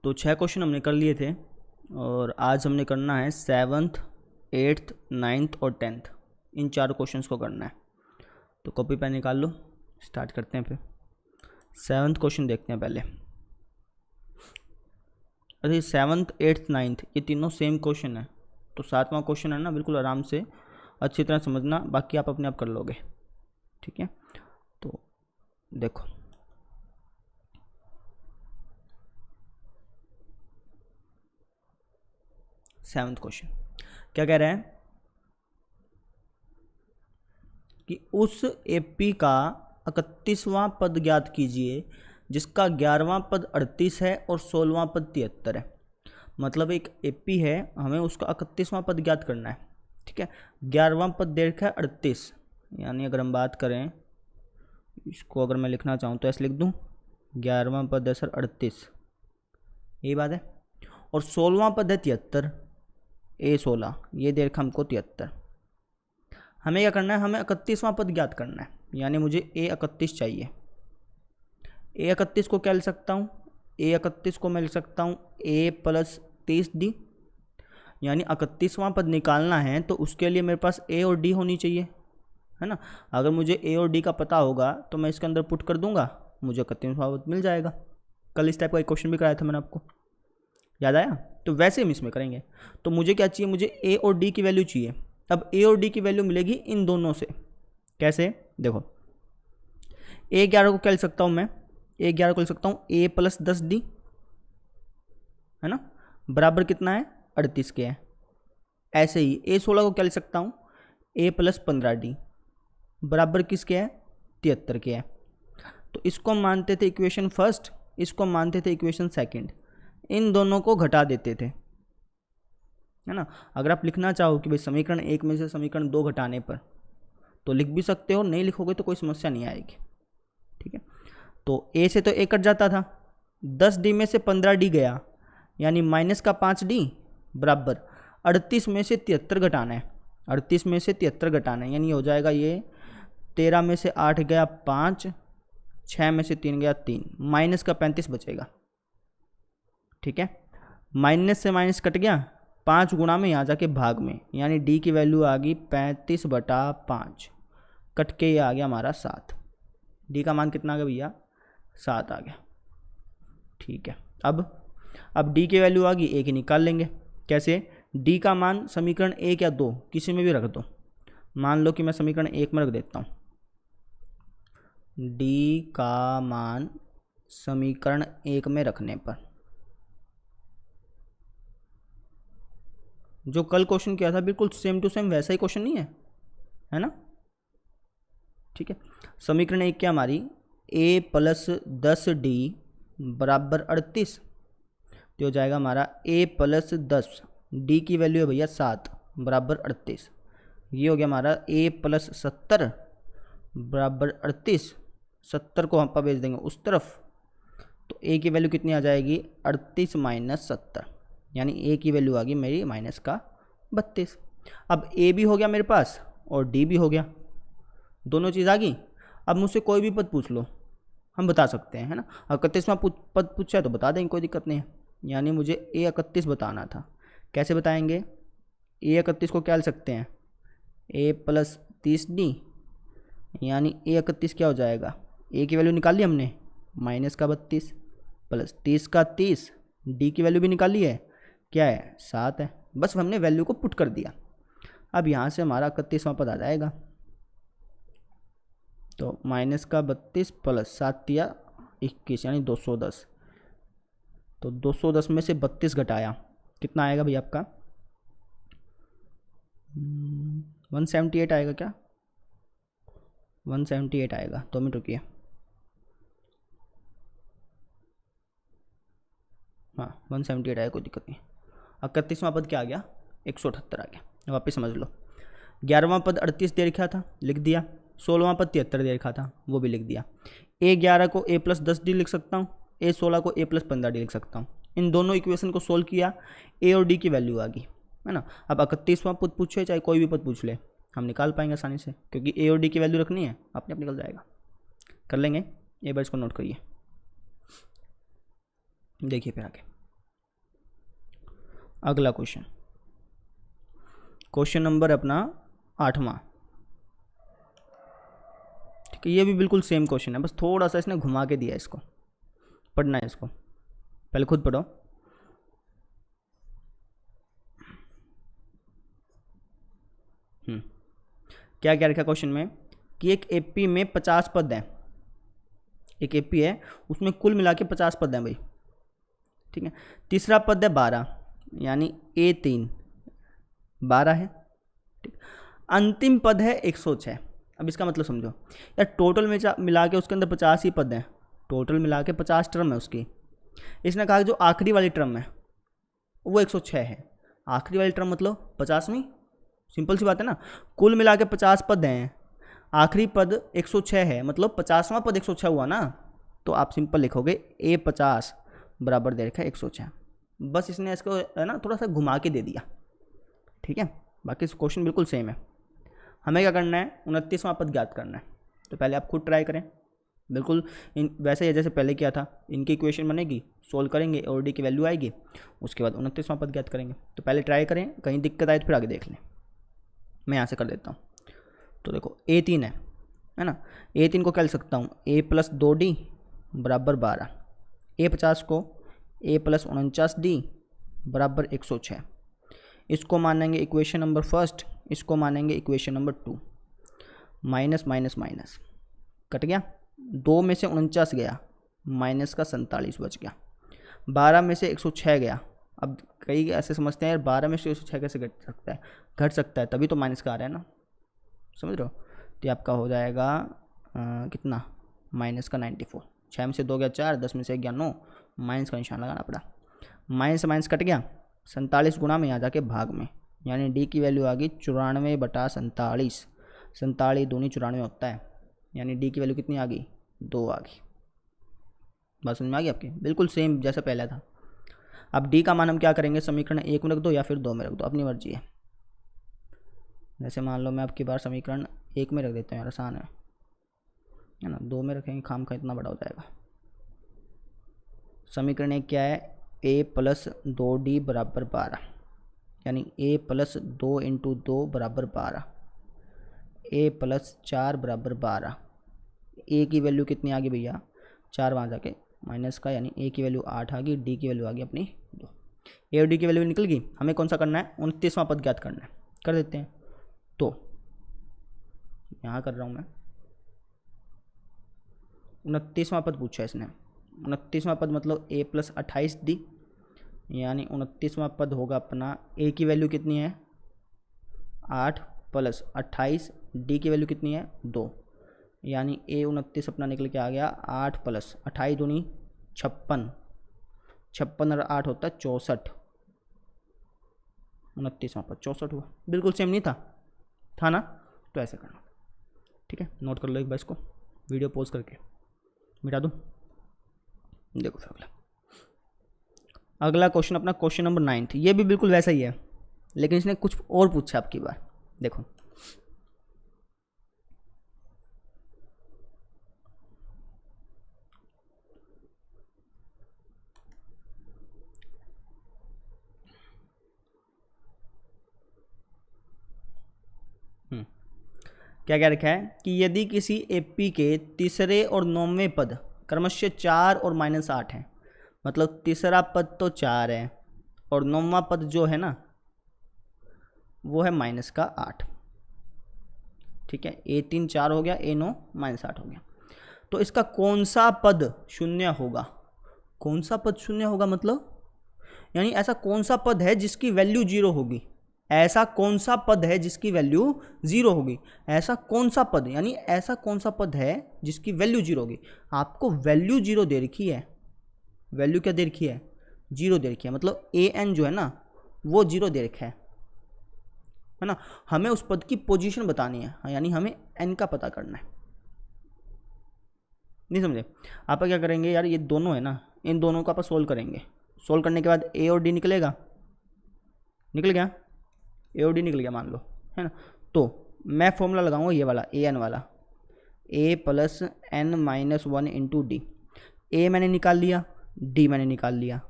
तो 6 क्वेश्चन हमने कर लिए थे और आज हमने करना है 7th, 8th, 9th और 10th, इन 4 क्वेश्चंस को करना है। तो कॉपी पेन निकाल लो, स्टार्ट करते हैं। फिर 7th क्वेश्चन देखते हैं पहले। अरे 7th, 8th, 9th ये तीनों सेम क्वेश्चन है, तो 7वां क्वेश्चन है ना, बिल्कुल आराम से अच्छी तरह समझना, बाकी आप अपने आप कर लोगे। ठीक है, तो देखो सेवन्थ क्वेश्चन क्या कह रहा है कि उस एपी का 31वां पद ज्ञात कीजिए जिसका 11वां पद 38 है और 16वां पद 73 है। मतलब एक एपी है, हमें उसका 31वां पद ज्ञात करना है। ठीक है, 11वां पद दे रखा है 38, यानी अगर हम बात करें इसको, अगर मैं लिखना चाहूँ तो ऐसे लिख दूँ, 11वां पद है सर 38, यही बात है। और 16वां पद है 73, A16, ये दे रखा हमको 73। हमें क्या करना है, हमें 31वां पद ज्ञात करना है, यानी मुझे A31 चाहिए। A31 को क्या लिख सकता हूँ, A31 को मैं लिख सकता हूँ A+30D, यानी 31वां पद निकालना है तो उसके लिए मेरे पास A और D होनी चाहिए, है ना। अगर मुझे A और D का पता होगा तो मैं इसके अंदर पुट कर दूंगा, मुझे 31वां पद मिल जाएगा। कल इस टाइप का एक क्वेश्चन भी कराया था मैंने आपको, याद आया। तो वैसे हम इसमें करेंगे। तो मुझे क्या चाहिए, मुझे A और D की वैल्यू चाहिए। अब A और D की वैल्यू मिलेगी इन दोनों से। कैसे, देखो A11 को क्या लिख सकता हूँ मैं, A11 को लिख सकता हूँ A+10D, है ना, बराबर कितना है 38 के है। ऐसे ही A16 को क्या लिख सकता हूँ, A+15D, बराबर किसके है 73 के है। तो इसको हम मानते थे इक्वेशन फर्स्ट, इसको मानते थे इक्वेशन सेकंड, इन दोनों को घटा देते थे, है ना। अगर आप लिखना चाहो कि भाई समीकरण 1 में से समीकरण 2 घटाने पर, तो लिख भी सकते हो, नहीं लिखोगे तो कोई समस्या नहीं आएगी। ठीक है, तो A से तो A कट जाता था, 10D में से 15D गया, यानी -5D बराबर 38 में से 73 घटाना है, 38 में से 73 घटाना है, यानी हो जाएगा ये 13 में से 8 गया 5, 6 में से 3 गया 3, -35 बचेगा। ठीक है, माइनस से माइनस कट गया, 5 गुणा में यहाँ जाके भाग में, यानी D की वैल्यू आ गई 35/5, कट के ये आ गया हमारा 7। D का मान कितना आ गया भैया, 7 आ गया। ठीक है, अब D की वैल्यू आ गई, A की निकाल लेंगे। कैसे, D का मान समीकरण 1 या 2 किसी में भी रख दो। मान लो कि मैं समीकरण 1 में रख देता हूँ, D का मान समीकरण 1 में रखने पर, जो कल क्वेश्चन किया था बिल्कुल सेम टू सेम वैसा ही क्वेश्चन नहीं है, है ना। ठीक है, समीकरण 1 क्या हमारी, A+10D बराबर 38, तो हो जाएगा हमारा A+10, D की वैल्यू है भैया 7 बराबर 38, ये हो गया हमारा A+70 बराबर 38, 70 को हम पर भेज देंगे उस तरफ, तो A की वैल्यू कितनी आ जाएगी 38 - 70, यानी A की वैल्यू आ गई मेरी -32। अब A भी हो गया मेरे पास और D भी हो गया, दोनों चीज़ आ गई। अब मुझसे कोई भी पद पूछ लो, हम बता सकते हैं, है ना। 31वां पद पूछा है तो बता देंगे, कोई दिक्कत नहीं है। यानी मुझे A31 बताना था, कैसे बताएंगे, A31 को क्या लिख सकते हैं, A+30D, यानी A31 क्या हो जाएगा, A की वैल्यू निकाल ली हमने -32 प्लस 30 का 30, D की वैल्यू भी निकाल ली है, क्या है 7 है, बस हमने वैल्यू को पुट कर दिया। अब यहाँ से हमारा 31वां पद आ जाएगा, तो -32 प्लस 7 या 21, यानी 210। तो 210 में से 32 घटाया, कितना आएगा भैया आपका 178 आएगा क्या, 178 आएगा। 2 मिनट रुकिए, हाँ 178 आएगा, कोई दिक्कत नहीं। 31वां पद क्या आ गया 178 आ गया। वापस समझ लो, 11वां पद 38 दे रखा था, लिख दिया। 16वां पद 73 दे रखा था, वो भी लिख दिया। A11 को A+10D लिख सकता हूँ, A16 को A+15D लिख सकता हूँ। इन दोनों इक्वेशन को सोल्व किया, A और D की वैल्यू आ गई, है ना। अब 31वां पद पूछे चाहे कोई भी पद पूछ ले, हम निकाल पाएंगे आसानी से, क्योंकि A और D की वैल्यू रखनी है, अपने आप निकल जाएगा। कर लेंगे, एक बार इसको नोट करिए, देखिए फिर आगे। अगला क्वेश्चन, क्वेश्चन नंबर अपना 8वां। ठीक है, ये भी बिल्कुल सेम क्वेश्चन है, बस थोड़ा सा इसने घुमा के दिया है, इसको पढ़ना है, इसको पहले खुद पढ़ो। क्या क्या रखा क्वेश्चन में कि एक एपी में 50 पद हैं, एक एपी है उसमें कुल मिला के 50 पद हैं भाई। ठीक है, तीसरा पद है 12, यानी A3 12 है। ठीक, अंतिम पद है 106। अब इसका मतलब समझो यार, टोटल में मिला के उसके अंदर 50 ही पद हैं, टोटल मिला के 50 टर्म है उसकी। इसने कहा कि जो आखिरी वाली टर्म है वो 106 है। आखिरी वाली टर्म मतलब 50वीं, सिंपल सी बात है ना। कुल मिला के 50 पद हैं, आखिरी पद 106 है, मतलब 50वां पद 106 हुआ ना। तो आप सिंपल लिखोगे A50 बराबर दे रखा है 106। बस इसने इसको है ना थोड़ा सा घुमा के दे दिया। ठीक है, बाकी क्वेश्चन बिल्कुल सेम है। हमें क्या करना है, 29वां पद ज्ञात करना है। तो पहले आप खुद ट्राई करें, बिल्कुल वैसे ही जैसे पहले किया था। इनकी इक्वेशन बनेगी, सोल्व करेंगे और डी की वैल्यू आएगी, उसके बाद 29वां पद ज्ञात करेंगे। तो पहले ट्राई करें, कहीं दिक्कत आए तो फिर आगे देख लें। मैं यहाँ से कर देता हूँ। तो देखो A3 है ना, A3 को क्या लिख सकता हूँ, A+2D बराबर 12, A50 को A+49D बराबर 106। इसको मानेंगे इक्वेशन नंबर फर्स्ट, इसको मानेंगे equation number 2। Minus minus minus cut गया, 2 में से 49 गया, माइनस का 47 बच गया। 12 में से 106 गया। अब कई ऐसे समझते हैं यार 12 में से 106 कैसे घट सकता है, घट सकता है तभी तो माइनस का आ रहा है ना, समझ रहे हो। तो ये आपका हो जाएगा कितना, माइनस का 94। 6 में से 2 गया 4, 10 में से 1 गया 9, माइनस का निशान लगाना पड़ा। माइनस माइनस कट गया, 47 गुना में आ जाके भाग में, यानी डी की वैल्यू आ गई 94/47। 47 दूनी 94 होता है, यानी डी की वैल्यू कितनी आ गई, 2 आ गई। बात समझ में आ गई आपकी, बिल्कुल सेम जैसा पहले था। अब डी का मान हम क्या करेंगे, समीकरण 1 में रख दो या फिर 2 में रख दो, अपनी मर्जी है। जैसे मान लो मैं आपकी बार समीकरण 1 में रख देता हूँ यार, आसान है ना। 2 में रखेंगे खाम खा इतना बड़ा हो जाएगा। समीकरण 1 क्या है, A+2D बराबर 12, यानी A+2 × 2 बराबर 12, A+4 बराबर 12। ए की वैल्यू कितनी आ गई भैया, 4 वहाँ जाके माइनस का, यानी ए की वैल्यू 8 आ गई, डी की वैल्यू आ गई अपनी 2। ए और डी की वैल्यू निकल गई। हमें कौन सा करना है, 29वां पद ज्ञात करना है, कर देते हैं। तो यहाँ कर रहा हूँ मैं, 29वां पद पूछा है इसने। 29वां पद मतलब A+28D, यानी 29वां पद होगा अपना, ए की वैल्यू कितनी है 8 + 28, डी की वैल्यू कितनी है 2, यानी A29 अपना निकल के आ गया 8 + 28 दूनी 56, 56 और 8 होता है 64। 29वां पद 64 हुआ, बिल्कुल सेम नहीं था ना। तो ऐसे करना, ठीक है, नोट कर लो एक बार इसको, वीडियो पॉज करके मिटा दूँ। देखो फिर अगला क्वेश्चन अपना क्वेश्चन नंबर 9, ये भी बिल्कुल वैसा ही है, लेकिन इसने कुछ और पूछा आपकी बार। देखो क्या क्या रखा है कि यदि किसी एपी के तीसरे और 9वें पद क्रमशः 4 और -8 हैं, मतलब तीसरा पद तो 4 है और 9वां पद जो है ना वो है -8। ठीक है, A3 4 हो गया, A9 -8 हो गया। तो इसका कौन सा पद शून्य होगा, कौन सा पद शून्य होगा मतलब, यानी ऐसा कौन सा पद है जिसकी वैल्यू 0 होगी, ऐसा कौन सा पद है जिसकी वैल्यू 0 होगी, ऐसा कौन सा पद, यानी ऐसा कौन सा पद है जिसकी वैल्यू 0 होगी। आपको वैल्यू 0 दे रखी है, वैल्यू क्या दे रखी है 0 दे रखी है, मतलब AN जो है ना वो 0 दे रखा है ना। हमें उस पद की पोजीशन बतानी है, यानी हमें N का पता करना है। नहीं समझे, आप क्या करेंगे यार, ये दोनों है ना, इन दोनों का आप सोल्व करेंगे। सोल्व करने के बाद A और D निकलेगा, निकल गया, A और D निकल गया मान लो, है ना। तो मैं फॉर्मूला लगाऊंगा ये वाला AN वाला, A + N - 1 × D। A मैंने निकाल लिया, D मैंने निकाल लिया,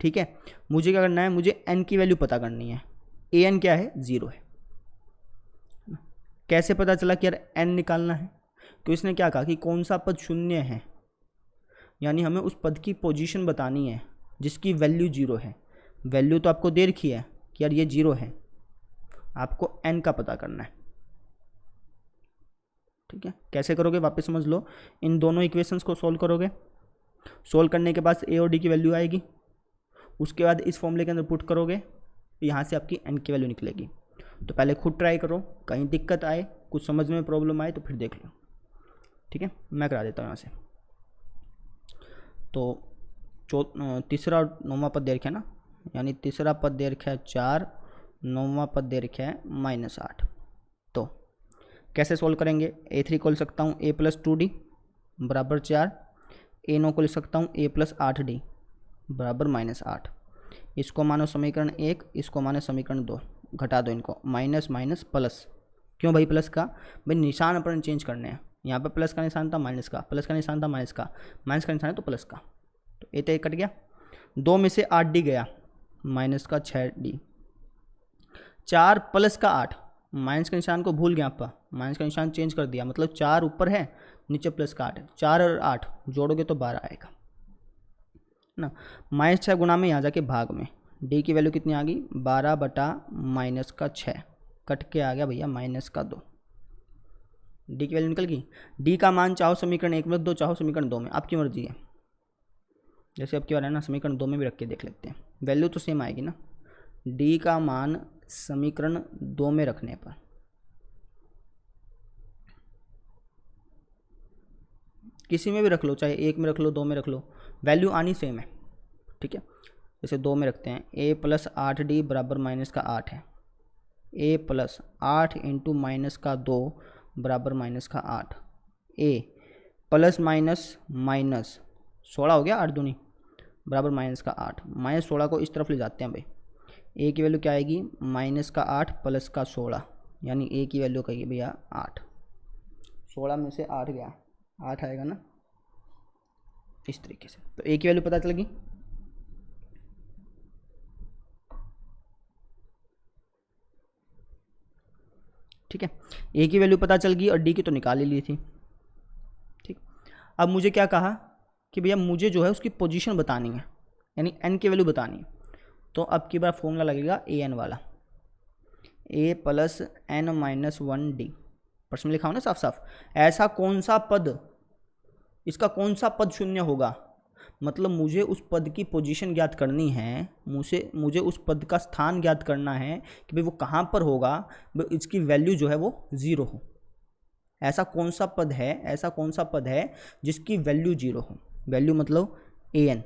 ठीक है। मुझे क्या करना है, मुझे n की वैल्यू पता करनी है। an क्या है, 0 है। कैसे पता चला कि यार n निकालना है, तो इसने क्या कहा कि कौन सा पद शून्य है, यानी हमें उस पद की पोजीशन बतानी है जिसकी वैल्यू 0 है। वैल्यू तो आपको दे रखी है कि यार ये 0 है, आपको n का पता करना है। ठीक है, कैसे करोगे वापस समझ लो। इन दोनों इक्वेशंस को सोल्व करोगे, सोल्व करने के बाद a और d की वैल्यू आएगी, उसके बाद इस फॉर्मूले के अंदर पुट करोगे, यहाँ से आपकी n की वैल्यू निकलेगी। तो पहले खुद ट्राई करो, कहीं दिक्कत आए, कुछ समझ में प्रॉब्लम आए तो फिर देख लो। ठीक है, मैं करा देता हूँ यहाँ से। तो तीसरा और 9वां पद दे रखा है ना, यानी तीसरा पद दे रखा है 4, 9वां पद दे रखा है -8। तो कैसे सोल्व करेंगे, a3 को लिख सकता हूँ a + 2d बराबर 4, a9 को लिख सकता हूँ a + 8d बराबर -8। इसको मानो समीकरण 1, इसको मानो समीकरण 2, घटा दो इनको, माइनस माइनस प्लस। क्यों भाई प्लस का, भाई निशान अपन चेंज करने हैं। यहाँ पे प्लस का निशान था, माइनस का, प्लस का निशान था, माइनस का, माइनस का निशान है तो प्लस का। तो ए तो एक कट गया, 2 में से 8d गया, माइनस का 6d, 4 प्लस का 8, माइनस के निशान को भूल गया आपका, माइनस का निशान चेंज कर दिया, मतलब 4 ऊपर है, नीचे प्लस का 8 है, 4 और 8 जोड़ोगे तो 12 आएगा ना। -6 गुणा में यहाँ जाके भाग में, d की वैल्यू कितनी आ गई, 12/-6 कट के आ गया भैया -2। d की वैल्यू निकल गई। d का मान चाहो समीकरण 1 में रख दो, चाहो समीकरण 2 में, आपकी मर्जी है। जैसे अब क्या है ना, समीकरण 2 में भी रख के देख लेते हैं, वैल्यू तो सेम आएगी ना। d का मान समीकरण 2 में रखने पर किसी में भी रख लो, चाहे 1 में रख लो, 2 में रख लो, वैल्यू आनी सेम है। ठीक है, जैसे 2 में रखते हैं, a + 8d बराबर -8 है, a + 8 × -2 बराबर -8, a प्लस माइनस माइनस 16 हो गया, 8 दूनी बराबर -8, -16 को इस तरफ ले जाते हैं भाई, a की वैल्यू क्या आएगी, -8 प्लस का 16, यानी a की वैल्यू कहेगी भैया 8। 16 में से 8 गया, 8 आएगा ना, इस तरीके से। तो a की वैल्यू पता चल गई। ठीक है, a की वैल्यू पता चल गई और d की तो निकाल ही ली थी। ठीक, अब मुझे क्या कहा कि भैया मुझे जो है उसकी पोजीशन बतानी है, यानी n की वैल्यू बतानी है। तो अब की बार फॉर्मूला लगेगा an वाला, a + n-1d, प्रश्न में लिखा हो ना साफ साफ। ऐसा कौन सा पद, इसका कौन सा पद शून्य होगा, मतलब मुझे उस पद की पोजीशन ज्ञात करनी है, मुझे उस पद का स्थान ज्ञात करना है कि भाई वो कहाँ पर होगा, इसकी वैल्यू जो है वो 0 हो। ऐसा कौन सा पद है, ऐसा कौन सा पद है जिसकी वैल्यू 0 हो। वैल्यू मतलब an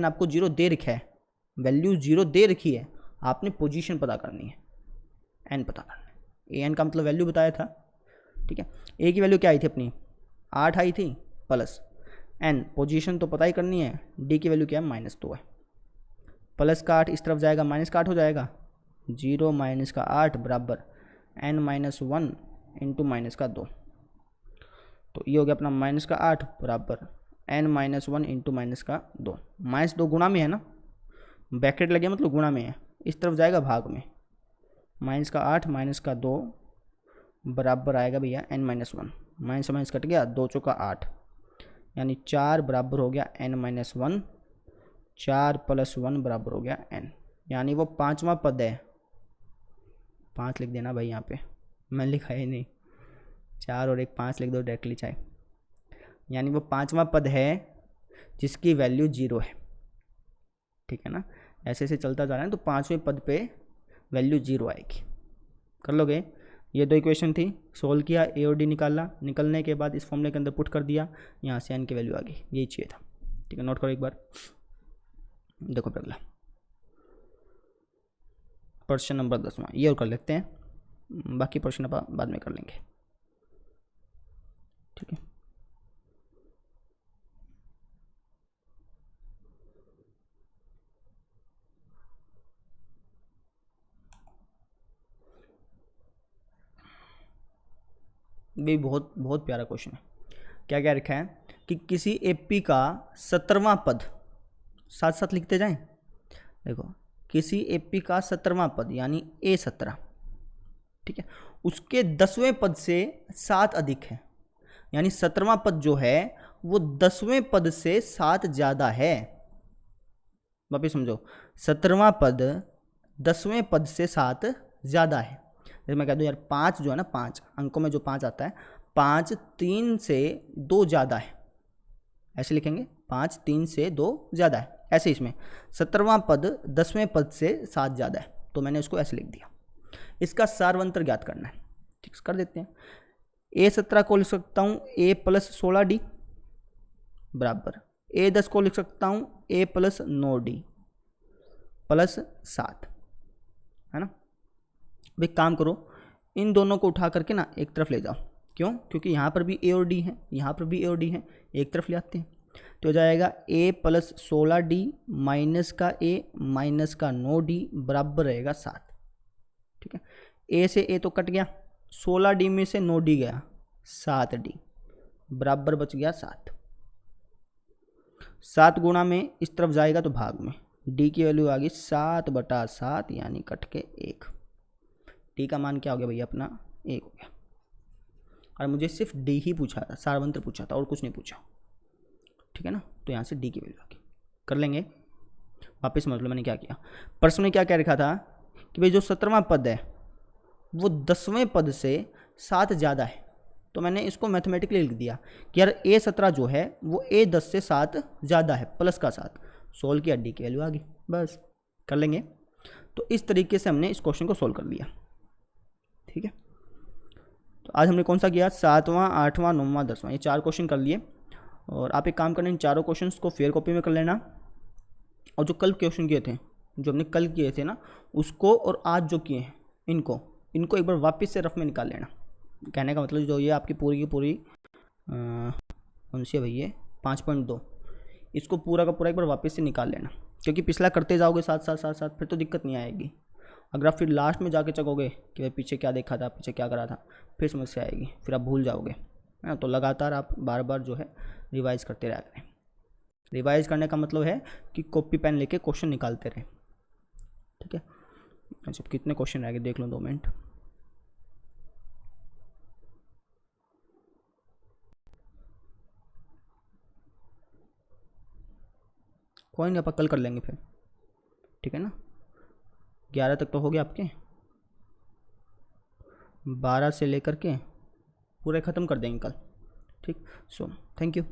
आपको 0 दे रखा है, वैल्यू 0 दे रखी है, आपने पोजीशन पता करनी है, n पता करना है। an का मतलब वैल्यू बताया था। ठीक है, a की वैल्यू क्या आई थी अपनी, 8 आई थी, प्लस n पोजीशन तो पता ही करनी है, d की वैल्यू क्या है, -2 है, प्लस का 8 इस तरफ जाएगा, माइनस का 8 हो जाएगा, 0 माइनस का 8 बराबर n-1 × -2। तो ये हो गया अपना -8 बराबर n-1 × -2। -2 गुणा में है ना, ब्रैकेट लगे मतलब गुणा में है, इस तरफ जाएगा भाग में, -8 -2 बराबर आएगा भैया n-1, माइनस माइनस कट गया, 2 चौका 8, यानी 4 बराबर हो गया n-1, 4 + 1 बराबर हो गया n, यानी वो 5वां पद है। 5 लिख देना भाई, यहाँ पे मैं लिखा ही नहीं, 4 और 1 5 लिख दो डायरेक्टली चाहे, यानी वो 5वां पद है जिसकी वैल्यू 0 है। ठीक है ना, ऐसे ऐसे चलता जा रहा है, तो 5वें पद पे वैल्यू 0 आएगी। कर लोगे, ये 2 इक्वेशन थी, सोल्व किया, a और d निकाला, निकलने के बाद इस फॉर्मूले के अंदर पुट कर दिया, यहाँ से n की वैल्यू आ गई, यही चाहिए था। ठीक है, नोट करो एक बार, देखो फिर अगला प्रश्न नंबर 10वां, ये और कर लेते हैं, बाकी प्रश्न बाद में कर लेंगे। ठीक है, भी बहुत बहुत प्यारा क्वेश्चन है। क्या क्या रखा है कि किसी एपी का 17वां पद, साथ साथ लिखते जाएं, देखो किसी एपी का 17वां पद यानी A17, ठीक है, उसके 10वें पद से 7 अधिक है, यानी 17वां पद जो है वो 10वें पद से 7 ज्यादा है। वापिस समझो, 17वां पद 10वें पद से 7 ज्यादा है। जैसे मैं कह दूं यार 5 जो है ना, 5 अंकों में जो 5 आता है, 5 3 से 2 ज्यादा है, ऐसे लिखेंगे 5 3 से 2 ज्यादा है। ऐसे इसमें 17वां पद 10वें पद से 7 ज्यादा है, तो मैंने इसको ऐसे लिख दिया। इसका सारवंतर ज्ञात करना है, ठीक कर देते हैं। A17 को लिख सकता हूँ A + 16D बराबर A10 को लिख सकता हूँ A + 9D + 7, है ना। अब एक काम करो, इन दोनों को उठा करके ना एक तरफ ले जाओ। क्यों? क्योंकि यहाँ पर भी A और D है, यहाँ पर भी A और D है, एक तरफ ले आते हैं। तो हो जाएगा A + 16D माइनस का A माइनस का 9D बराबर रहेगा 7, ठीक है। A से A तो कट गया, 16D में से 9D गया, 7D बराबर बच गया 7। 7 गुणा में इस तरफ जाएगा तो भाग में, D की वैल्यू आ गई 7/7 यानी कट के 1। D का मान क्या हो गया भैया अपना 1 हो गया। और मुझे सिर्फ D ही पूछा था, सारवंतर पूछा था और कुछ नहीं पूछा, ठीक है ना। तो यहाँ से D की वैल्यू आ गई, कर लेंगे। वापस समझ लो मैंने क्या किया। प्रश्न में क्या कह रखा था कि भाई जो 17वां पद है वो 10वें पद से 7 ज़्यादा है, तो मैंने इसको मैथमेटिकली लिख दिया कि यार A17 जो है वो A10 से 7 ज़्यादा है, प्लस का 7। सोल्व किया, D की वैल्यू आ गई, बस कर लेंगे। तो इस तरीके से हमने इस क्वेश्चन को सोल्व कर लिया, ठीक है। तो आज हमने कौन सा किया, 7वां 8वां 9वां 10वां, ये 4 क्वेश्चन कर लिए। और आप एक काम करना, इन चारों क्वेश्चंस को फेयर कॉपी में कर लेना, और जो कल क्वेश्चन किए थे, जो हमने कल किए थे ना, उसको और आज जो किए हैं इनको एक बार वापस से रफ में निकाल लेना। कहने का मतलब जो ये आपकी पूरी की पूरी कौन सी है भैया 5.2, इसको पूरा का पूरा एक बार वापस से निकाल लेना, क्योंकि पिछला करते जाओगे साथ साथ फिर तो दिक्कत नहीं आएगी। अगर आप फिर लास्ट में जाके चकोगे कि भाई पीछे क्या देखा था, पीछे क्या करा था, फिर समस्या आएगी, फिर आप भूल जाओगे, है ना। तो लगातार आप बार बार जो है रिवाइज करते रहा करें। रिवाइज करने का मतलब है कि कॉपी पेन लेके क्वेश्चन निकालते रहें, ठीक है। अच्छा कितने क्वेश्चन रह गए देख लो, 2 मिनट। कोई नहीं, अपन कल कर लेंगे फिर, ठीक है ना। 11 तक तो हो गया आपके, 12 से लेकर के पूरे ख़त्म कर देंगे कल, ठीक। So thank you.